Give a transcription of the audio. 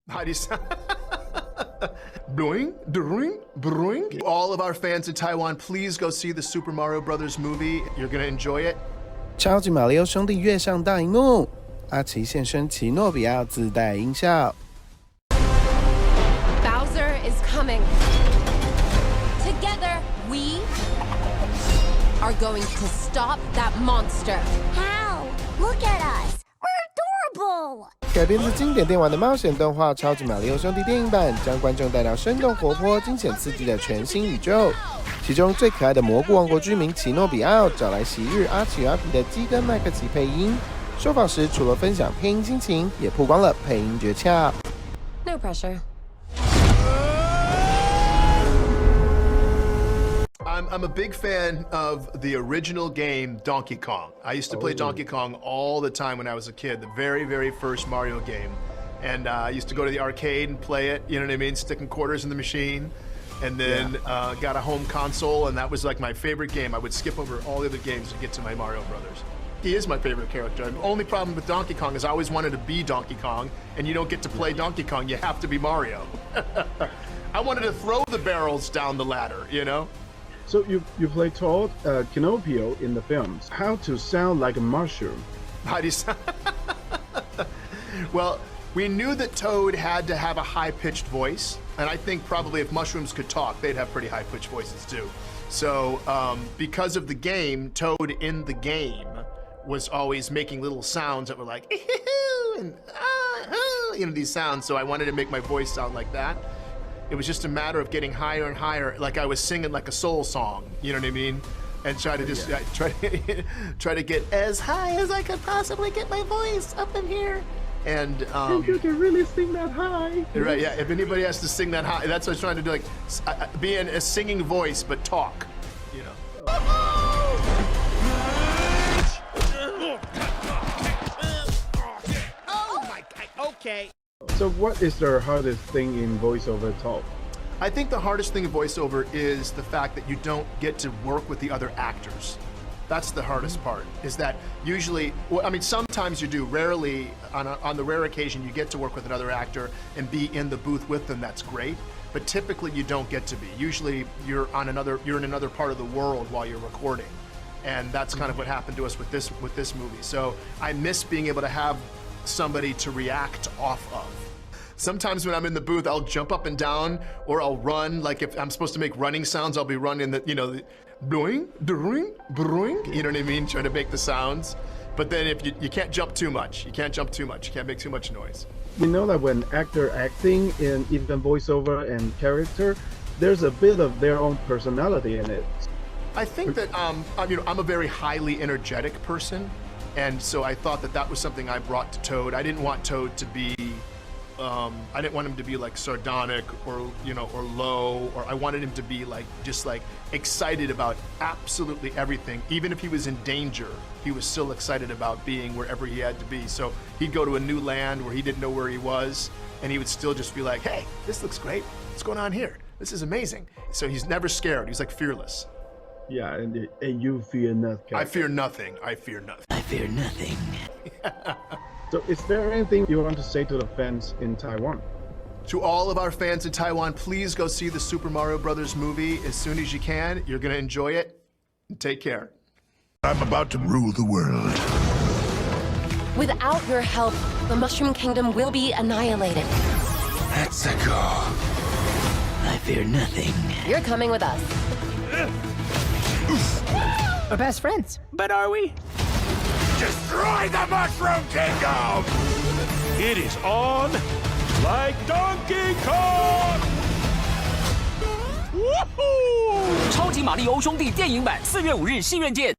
How do you sound? Boing, boing, boing. All of our fans in Taiwan, please go see the Super Mario Brothers movie. You're gonna enjoy it. 超级马里奥兄弟跃上大荧幕，阿奇现身奇诺比奥自带音效。Bowser is coming. Together, we are going to stop that monster. How? Look at us. We're adorable. 改编自经典电玩的冒险动画《超级玛利欧兄弟电影版》，将观众带到生动活泼、惊险刺激的全新宇宙。其中最可爱的蘑菇王国居民奇诺比奥，找来昔日阿奇与阿皮的基根麦可奇配音。受访时，除了分享配音心情，也曝光了配音诀窍。No pressure. I'm a big fan of the original game Donkey Kong. I used to play Donkey Kong all the time when I was a kid, the very, very first Mario game. And I used to go to the arcade and play it, you know what I mean? Sticking quarters in the machine. And then got a home console, and that was like my favorite game. I would skip over all the other games to get to my Mario Brothers. He is my favorite character. The only problem with Donkey Kong is I always wanted to be Donkey Kong, and you don't get to play Donkey Kong, you have to be Mario. I wanted to throw the barrels down the ladder, you know? So you played Toad, Pinocchio in the films. How to sound like a mushroom? How do you sound? Well, we knew that Toad had to have a high-pitched voice, and I think probably if mushrooms could talk, they'd have pretty high-pitched voices too. So because of the game, Toad in the game was always making little sounds that were like, and you know, these sounds, so I wanted to make my voice sound like that. It was just a matter of getting higher and higher, like I was singing like a soul song, you know what I mean? And try to just try to get as high as I could possibly get my voice up in here. And you can really sing that high. Right, yeah. If anybody has to sing that high, that's what I was trying to do, like be in a singing voice but talk, you know. Oh my God. Okay. So what is the hardest thing in voiceover talk? I think the hardest thing in voiceover is the fact that you don't get to work with the other actors. That's the hardest part, is that usually, well, I mean, sometimes you do, rarely, on the rare occasion you get to work with another actor and be in the booth with them, that's great, but typically you don't get to be. Usually you're in another part of the world while you're recording, and that's kind of what happened to us with this movie. So I miss being able to have somebody to react off of. Sometimes when I'm in the booth, I'll jump up and down, or I'll run. Like if I'm supposed to make running sounds, I'll be running the, you know, the boing, boing, boing, you know what I mean? Trying to make the sounds. But then if you can't jump too much. You can't jump too much. You can't make too much noise. We know that when actor acting in even voiceover and character, there's a bit of their own personality in it. I think that you know, I'm a very highly energetic person, and so I thought that was something I brought to Toad. I didn't want Toad to be I didn't want him to be like sardonic or, you know, or low, or I wanted him to be like, just like excited about absolutely everything. Even if he was in danger, he was still excited about being wherever he had to be. So he'd go to a new land where he didn't know where he was, and he would still just be like, hey, this looks great. What's going on here? This is amazing. So he's never scared. He's like fearless. Yeah, and you fear nothing. I fear nothing. I fear nothing. I fear nothing. So is there anything you want to say to the fans in Taiwan? To all of our fans in Taiwan, please go see the Super Mario Brothers movie as soon as you can. You're gonna enjoy it. Take care. I'm about to rule the world. Without your help, the Mushroom Kingdom will be annihilated. Let's go. I fear nothing. You're coming with us. We're best friends. But are we? Destroy the Mushroom Kingdom! It is on like Donkey Kong! Woohoo! 超级玛利欧兄弟电影版4月5日戏院见。